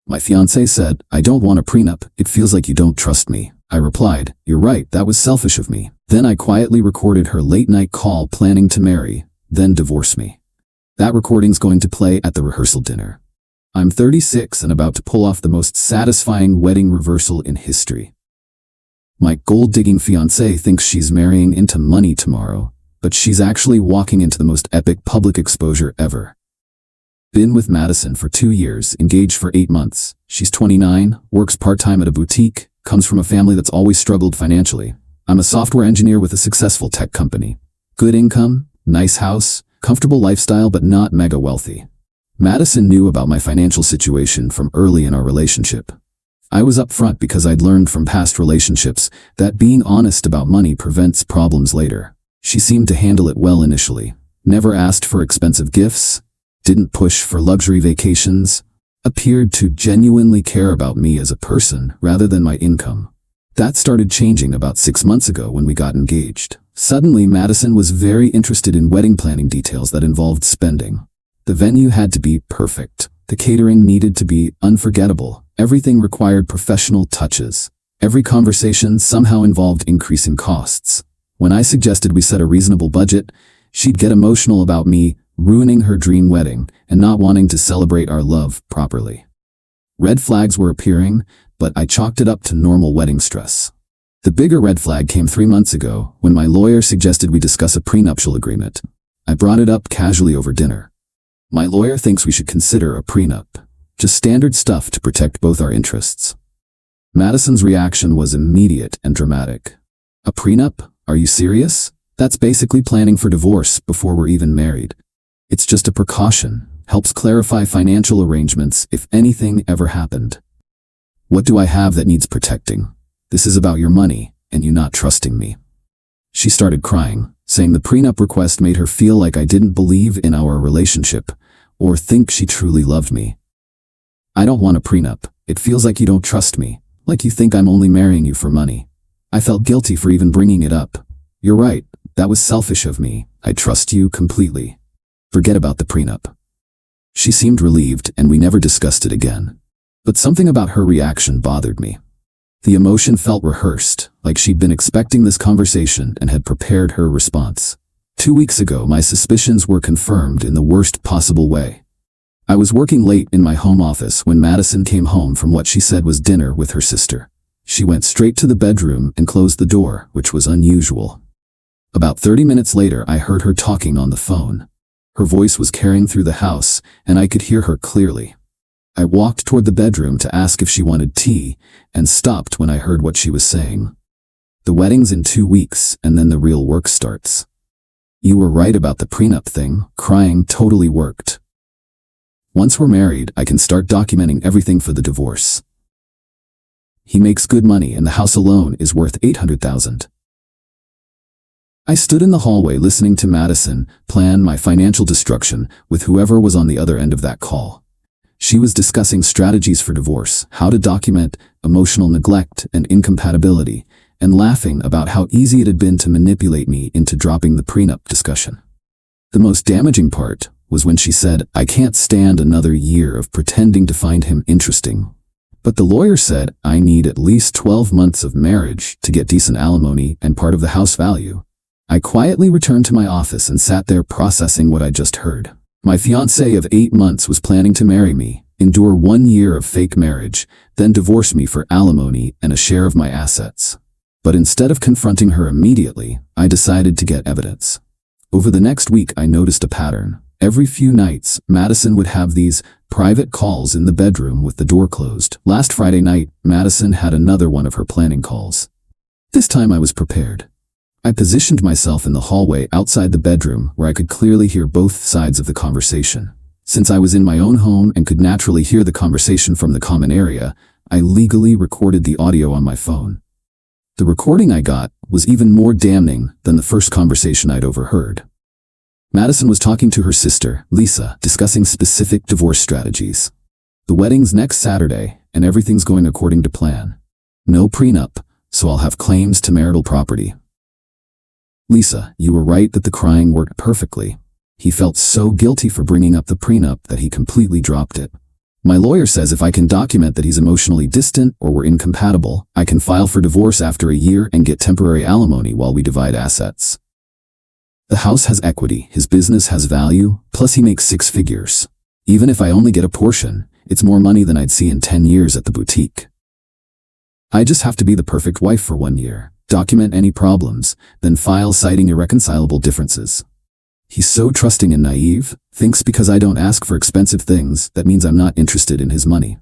My fiancé said, "I don't want a prenup, it feels like you don't trust me." I replied, "You're right, that was selfish of me." Then I quietly recorded her late-night call planning to marry, then divorce me. That recording's going to play at the rehearsal dinner. I'm 36 and about to pull off the most satisfying wedding reversal in history. My gold-digging fiancé thinks she's marrying into money tomorrow, but she's actually walking into the most epic public exposure ever. Been with Madison for 2 years, engaged for 8 months. She's 29, works part-time at a boutique, comes from a family that's always struggled financially. I'm a software engineer with a successful tech company. Good income, nice house, comfortable lifestyle, but not mega wealthy. Madison knew about my financial situation from early in our relationship. I was upfront because I'd learned from past relationships that being honest about money prevents problems later. She seemed to handle it well initially. Never asked for expensive gifts, didn't push for luxury vacations, appeared to genuinely care about me as a person rather than my income. That started changing about 6 months ago when we got engaged. Suddenly, Madison was very interested in wedding planning details that involved spending. The venue had to be perfect. The catering needed to be unforgettable. Everything required professional touches. Every conversation somehow involved increasing costs. When I suggested we set a reasonable budget, she'd get emotional about me ruining her dream wedding and not wanting to celebrate our love properly. Red flags were appearing, but I chalked it up to normal wedding stress. The bigger red flag came 3 months ago when my lawyer suggested we discuss a prenuptial agreement. I brought it up casually over dinner. My lawyer thinks we should consider a prenup, just standard stuff to protect both our interests. Madison's reaction was immediate and dramatic. A prenup? Are you serious? That's basically planning for divorce before we're even married. It's just a precaution, helps clarify financial arrangements if anything ever happened. What do I have that needs protecting? This is about your money and you not trusting me. She started crying, saying the prenup request made her feel like I didn't believe in our relationship or think she truly loved me. I don't want a prenup. It feels like you don't trust me, like you think I'm only marrying you for money. I felt guilty for even bringing it up. You're right, that was selfish of me. I trust you completely. Forget about the prenup. She seemed relieved and we never discussed it again. But something about her reaction bothered me. The emotion felt rehearsed, like she'd been expecting this conversation and had prepared her response. 2 weeks ago, my suspicions were confirmed in the worst possible way. I was working late in my home office when Madison came home from what she said was dinner with her sister. She went straight to the bedroom and closed the door, which was unusual. About 30 minutes later, I heard her talking on the phone. Her voice was carrying through the house, and I could hear her clearly. I walked toward the bedroom to ask if she wanted tea, and stopped when I heard what she was saying. The wedding's in 2 weeks, and then the real work starts. You were right about the prenup thing. Crying totally worked. Once we're married, I can start documenting everything for the divorce. He makes good money, and the house alone is worth $800,000. I stood in the hallway listening to Madison plan my financial destruction with whoever was on the other end of that call. She was discussing strategies for divorce, how to document emotional neglect and incompatibility, and laughing about how easy it had been to manipulate me into dropping the prenup discussion. The most damaging part was when she said, "I can't stand another year of pretending to find him interesting." But the lawyer said I need at least 12 months of marriage to get decent alimony and part of the house value. I quietly returned to my office and sat there processing what I just heard. My fiancé of 8 months was planning to marry me, endure 1 year of fake marriage, then divorce me for alimony and a share of my assets. But instead of confronting her immediately, I decided to get evidence. Over the next week, I noticed a pattern. Every few nights, Madison would have these private calls in the bedroom with the door closed. Last Friday night, Madison had another one of her planning calls. This time I was prepared. I positioned myself in the hallway outside the bedroom where I could clearly hear both sides of the conversation. Since I was in my own home and could naturally hear the conversation from the common area, I legally recorded the audio on my phone. The recording I got was even more damning than the first conversation I'd overheard. Madison was talking to her sister, Lisa, discussing specific divorce strategies. The wedding's next Saturday, and everything's going according to plan. No prenup, so I'll have claims to marital property. Lisa, you were right that the crying worked perfectly. He felt so guilty for bringing up the prenup that he completely dropped it. My lawyer says if I can document that he's emotionally distant or we're incompatible, I can file for divorce after a year and get temporary alimony while we divide assets. The house has equity, his business has value, plus he makes 6 figures. Even if I only get a portion, it's more money than I'd see in 10 years at the boutique. I just have to be the perfect wife for 1 year, document any problems, then file citing irreconcilable differences. He's so trusting and naive, thinks because I don't ask for expensive things, that means I'm not interested in his money.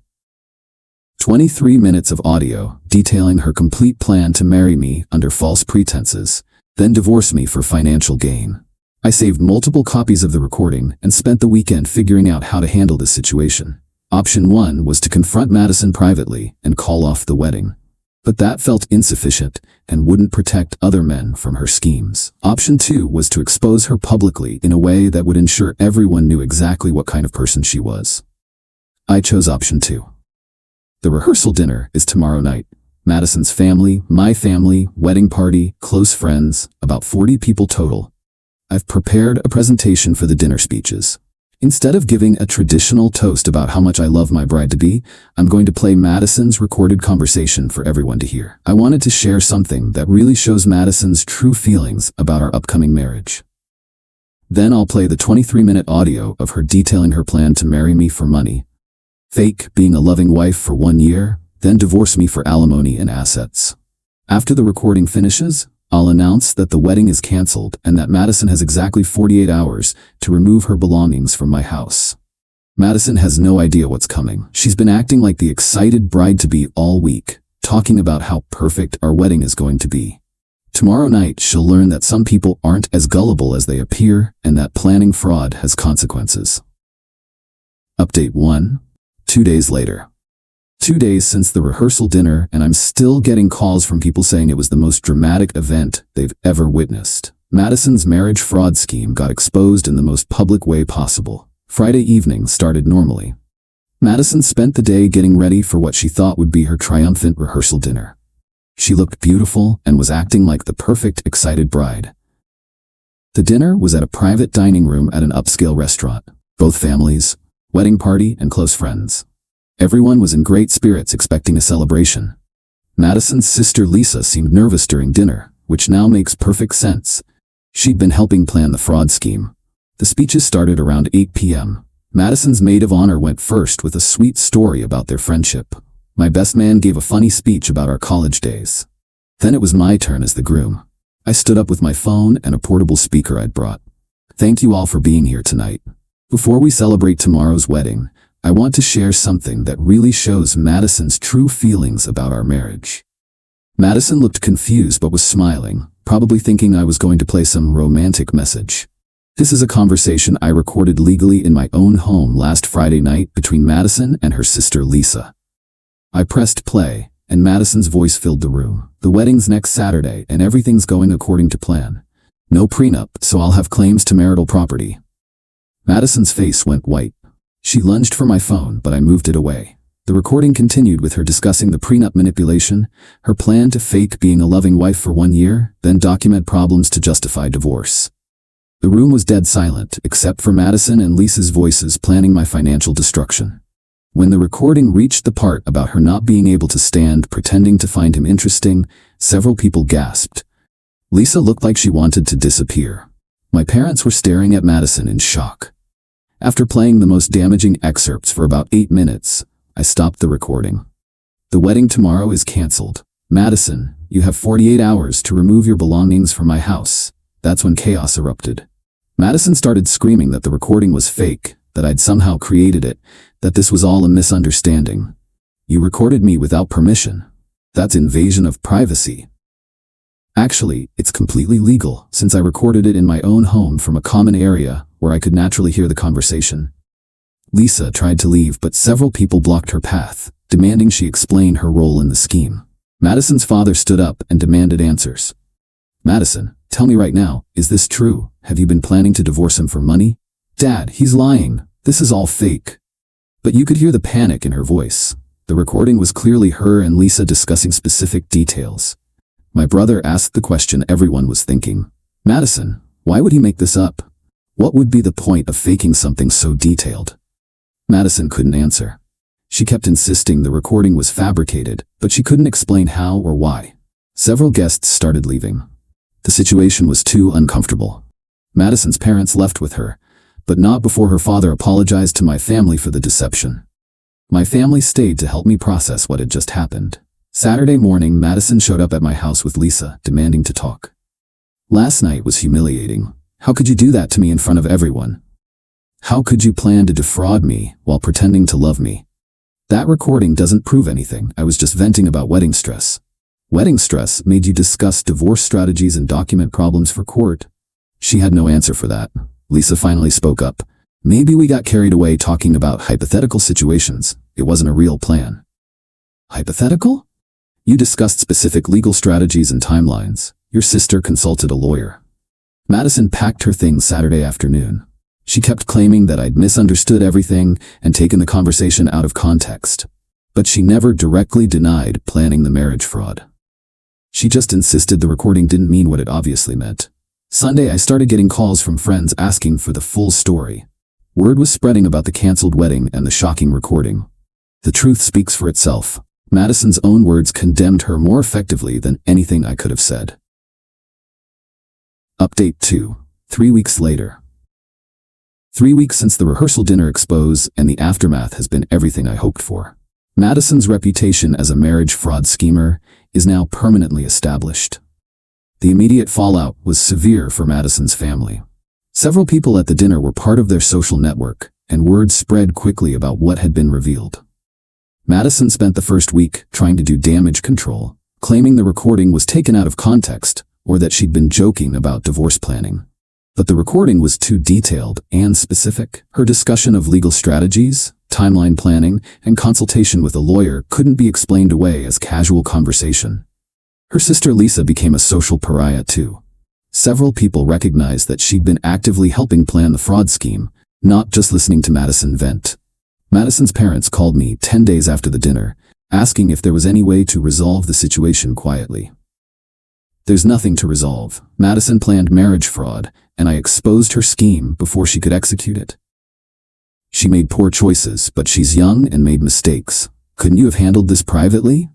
23 minutes of audio detailing her complete plan to marry me under false pretenses, then divorce me for financial gain. I saved multiple copies of the recording and spent the weekend figuring out how to handle this situation. Option 1 was to confront Madison privately and call off the wedding. But that felt insufficient and wouldn't protect other men from her schemes. Option 2 was to expose her publicly in a way that would ensure everyone knew exactly what kind of person she was. I chose option 2. The rehearsal dinner is tomorrow night. Madison's family, my family, wedding party, close friends, about 40 people total. I've prepared a presentation for the dinner speeches. Instead of giving a traditional toast about how much I love my bride-to-be, I'm going to play Madison's recorded conversation for everyone to hear. I wanted to share something that really shows Madison's true feelings about our upcoming marriage. Then I'll play the 23-minute audio of her detailing her plan to marry me for money, fake being a loving wife for 1 year, then divorce me for alimony and assets. After the recording finishes, I'll announce that the wedding is canceled and that Madison has exactly 48 hours to remove her belongings from my house. Madison has no idea what's coming. She's been acting like the excited bride-to-be all week, talking about how perfect our wedding is going to be. Tomorrow night, she'll learn that some people aren't as gullible as they appear and that planning fraud has consequences. Update 1. 2 days later. 2 days since the rehearsal dinner, and I'm still getting calls from people saying it was the most dramatic event they've ever witnessed. Madison's marriage fraud scheme got exposed in the most public way possible. Friday evening started normally. Madison spent the day getting ready for what she thought would be her triumphant rehearsal dinner. She looked beautiful and was acting like the perfect excited bride. The dinner was at a private dining room at an upscale restaurant. Both families, wedding party, and close friends. Everyone was in great spirits expecting a celebration. Madison's sister Lisa seemed nervous during dinner, which now makes perfect sense. She'd been helping plan the fraud scheme. The speeches started around 8 p.m. Madison's maid of honor went first with a sweet story about their friendship. My best man gave a funny speech about our college days. Then it was my turn as the groom. I stood up with my phone and a portable speaker I'd brought. Thank you all for being here tonight. Before we celebrate tomorrow's wedding, I want to share something that really shows Madison's true feelings about our marriage. Madison looked confused but was smiling, probably thinking I was going to play some romantic message. This is a conversation I recorded legally in my own home last Friday night between Madison and her sister Lisa. I pressed play, and Madison's voice filled the room. The wedding's next Saturday and everything's going according to plan. No prenup, so I'll have claims to marital property. Madison's face went white. She lunged for my phone, but I moved it away. The recording continued with her discussing the prenup manipulation, her plan to fake being a loving wife for 1 year, then document problems to justify divorce. The room was dead silent, except for Madison and Lisa's voices planning my financial destruction. When the recording reached the part about her not being able to stand pretending to find him interesting, several people gasped. Lisa looked like she wanted to disappear. My parents were staring at Madison in shock. After playing the most damaging excerpts for about 8 minutes, I stopped the recording. The wedding tomorrow is canceled. Madison, you have 48 hours to remove your belongings from my house. That's when chaos erupted. Madison started screaming that the recording was fake, that I'd somehow created it, that this was all a misunderstanding. You recorded me without permission. That's invasion of privacy. Actually, it's completely legal, since I recorded it in my own home from a common area where I could naturally hear the conversation. Lisa tried to leave, but several people blocked her path, demanding she explain her role in the scheme. Madison's father stood up and demanded answers. Madison, tell me right now, is this true? Have you been planning to divorce him for money? Dad, he's lying. This is all fake. But you could hear the panic in her voice. The recording was clearly her and Lisa discussing specific details. My brother asked the question everyone was thinking. Madison, why would he make this up? What would be the point of faking something so detailed? Madison couldn't answer. She kept insisting the recording was fabricated, but she couldn't explain how or why. Several guests started leaving. The situation was too uncomfortable. Madison's parents left with her, but not before her father apologized to my family for the deception. My family stayed to help me process what had just happened. Saturday morning, Madison showed up at my house with Lisa, demanding to talk. Last night was humiliating. How could you do that to me in front of everyone? How could you plan to defraud me while pretending to love me? That recording doesn't prove anything. I was just venting about wedding stress. Wedding stress made you discuss divorce strategies and document problems for court. She had no answer for that. Lisa finally spoke up. Maybe we got carried away talking about hypothetical situations. It wasn't a real plan. Hypothetical? You discussed specific legal strategies and timelines. Your sister consulted a lawyer. Madison packed her things Saturday afternoon. She kept claiming that I'd misunderstood everything and taken the conversation out of context. But she never directly denied planning the marriage fraud. She just insisted the recording didn't mean what it obviously meant. Sunday, I started getting calls from friends asking for the full story. Word was spreading about the canceled wedding and the shocking recording. The truth speaks for itself. Madison's own words condemned her more effectively than anything I could have said. Update 2. 3 weeks later. 3 weeks since the rehearsal dinner expose, and the aftermath has been everything I hoped for. Madison's reputation as a marriage fraud schemer is now permanently established. The immediate fallout was severe for Madison's family. Several people at the dinner were part of their social network, and word spread quickly about what had been revealed. Madison spent the first week trying to do damage control, claiming the recording was taken out of context or that she'd been joking about divorce planning. But the recording was too detailed and specific. Her discussion of legal strategies, timeline planning, and consultation with a lawyer couldn't be explained away as casual conversation. Her sister Lisa became a social pariah too. Several people recognized that she'd been actively helping plan the fraud scheme, not just listening to Madison vent. Madison's parents called me 10 days after the dinner, asking if there was any way to resolve the situation quietly. There's nothing to resolve. Madison planned marriage fraud, and I exposed her scheme before she could execute it. She made poor choices, but she's young and made mistakes. Couldn't you have handled this privately?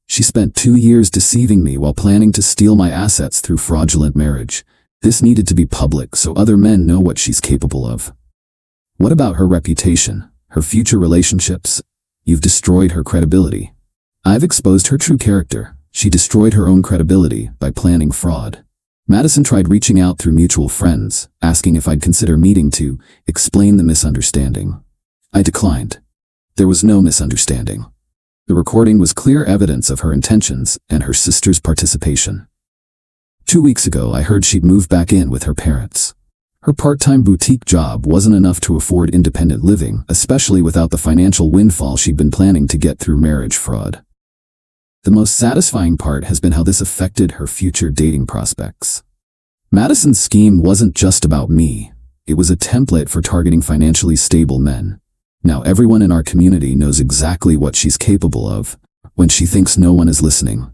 She spent 2 years deceiving me while planning to steal my assets through fraudulent marriage. This needed to be public so other men know what she's capable of. What about her reputation, her future relationships? You've destroyed her credibility. I've exposed her true character. She destroyed her own credibility by planning fraud. Madison tried reaching out through mutual friends, asking if I'd consider meeting to explain the misunderstanding. I declined. There was no misunderstanding. The recording was clear evidence of her intentions and her sister's participation. 2 weeks ago, I heard she'd moved back in with her parents. Her part-time boutique job wasn't enough to afford independent living, especially without the financial windfall she'd been planning to get through marriage fraud. The most satisfying part has been how this affected her future dating prospects. Madison's scheme wasn't just about me. It was a template for targeting financially stable men. Now everyone in our community knows exactly what she's capable of when she thinks no one is listening.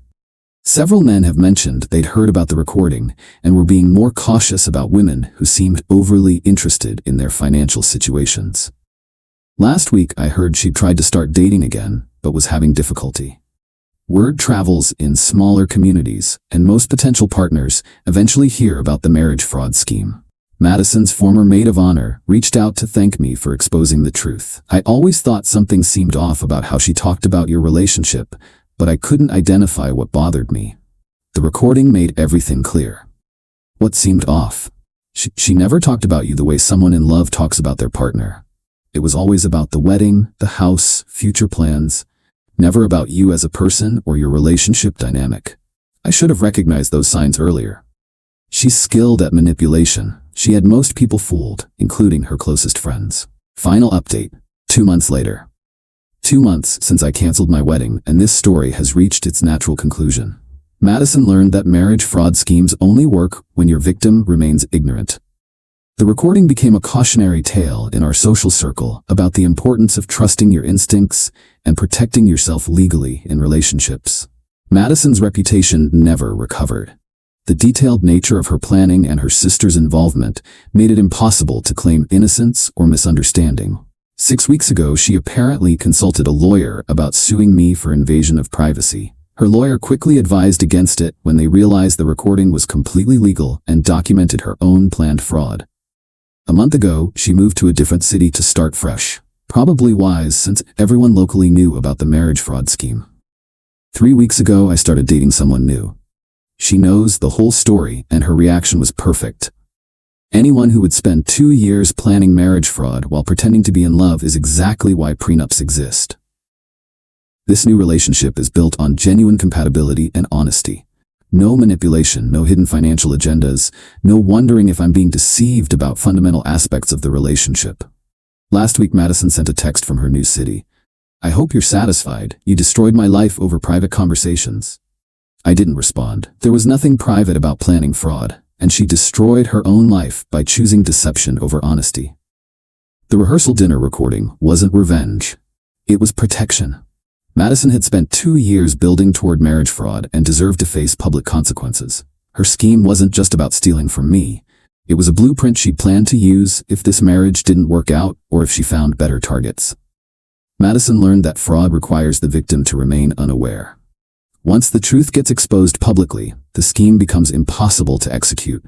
Several men have mentioned they'd heard about the recording and were being more cautious about women who seemed overly interested in their financial situations. Last week, I heard she'd tried to start dating again, but was having difficulty. Word travels in smaller communities, and most potential partners eventually hear about the marriage fraud scheme. Madison's former maid of honor reached out to thank me for exposing the truth. I always thought something seemed off about how she talked about your relationship, but I couldn't identify what bothered me. The recording made everything clear. What seemed off? She never talked about you the way someone in love talks about their partner. It was always about the wedding, the house, future plans. Never about you as a person or your relationship dynamic. I should have recognized those signs earlier. She's skilled at manipulation. She had most people fooled, including her closest friends. Final update. 2 months later. 2 months since I canceled my wedding, and this story has reached its natural conclusion. Madison learned that marriage fraud schemes only work when your victim remains ignorant. The recording became a cautionary tale in our social circle about the importance of trusting your instincts and protecting yourself legally in relationships. Madison's reputation never recovered. The detailed nature of her planning and her sister's involvement made it impossible to claim innocence or misunderstanding. 6 weeks ago, she apparently consulted a lawyer about suing me for invasion of privacy. Her lawyer quickly advised against it when they realized the recording was completely legal and documented her own planned fraud. A month ago, she moved to a different city to start fresh. Probably wise, since everyone locally knew about the marriage fraud scheme. 3 weeks ago, I started dating someone new. She knows the whole story, and her reaction was perfect. Anyone who would spend 2 years planning marriage fraud while pretending to be in love is exactly why prenups exist. This new relationship is built on genuine compatibility and honesty. No manipulation, no hidden financial agendas, no wondering if I'm being deceived about fundamental aspects of the relationship. Last week, Madison sent a text from her new city. "I hope you're satisfied. You destroyed my life over private conversations." I didn't respond. There was nothing private about planning fraud, and she destroyed her own life by choosing deception over honesty. The rehearsal dinner recording wasn't revenge. It was protection. Madison had spent 2 years building toward marriage fraud and deserved to face public consequences. Her scheme wasn't just about stealing from me. It was a blueprint she planned to use if this marriage didn't work out or if she found better targets. Madison learned that fraud requires the victim to remain unaware. Once the truth gets exposed publicly, the scheme becomes impossible to execute.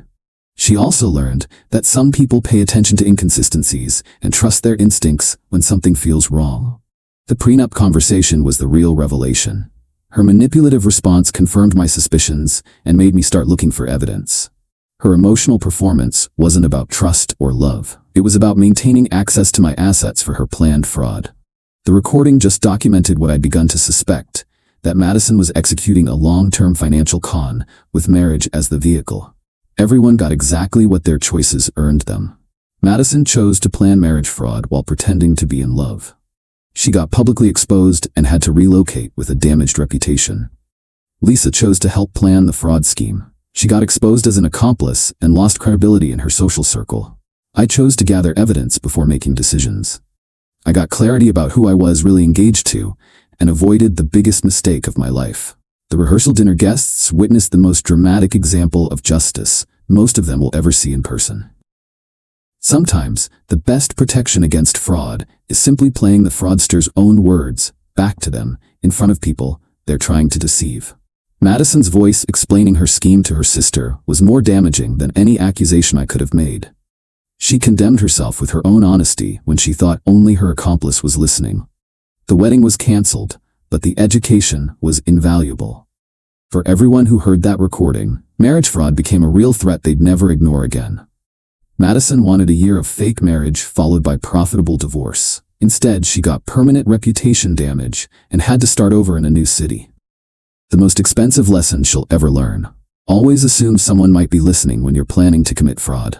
She also learned that some people pay attention to inconsistencies and trust their instincts when something feels wrong. The prenup conversation was the real revelation. Her manipulative response confirmed my suspicions and made me start looking for evidence. Her emotional performance wasn't about trust or love. It was about maintaining access to my assets for her planned fraud. The recording just documented what I'd begun to suspect, that Madison was executing a long-term financial con with marriage as the vehicle. Everyone got exactly what their choices earned them. Madison chose to plan marriage fraud while pretending to be in love. She got publicly exposed and had to relocate with a damaged reputation. Lisa chose to help plan the fraud scheme. She got exposed as an accomplice and lost credibility in her social circle. I chose to gather evidence before making decisions. I got clarity about who I was really engaged to and avoided the biggest mistake of my life. The rehearsal dinner guests witnessed the most dramatic example of justice most of them will ever see in person. Sometimes, the best protection against fraud is simply playing the fraudster's own words back to them in front of people they're trying to deceive. Madison's voice explaining her scheme to her sister was more damaging than any accusation I could have made. She condemned herself with her own honesty when she thought only her accomplice was listening. The wedding was canceled, but the education was invaluable. For everyone who heard that recording, marriage fraud became a real threat they'd never ignore again. Madison wanted a year of fake marriage followed by profitable divorce. Instead, she got permanent reputation damage and had to start over in a new city. The most expensive lesson she'll ever learn: always assume someone might be listening when you're planning to commit fraud.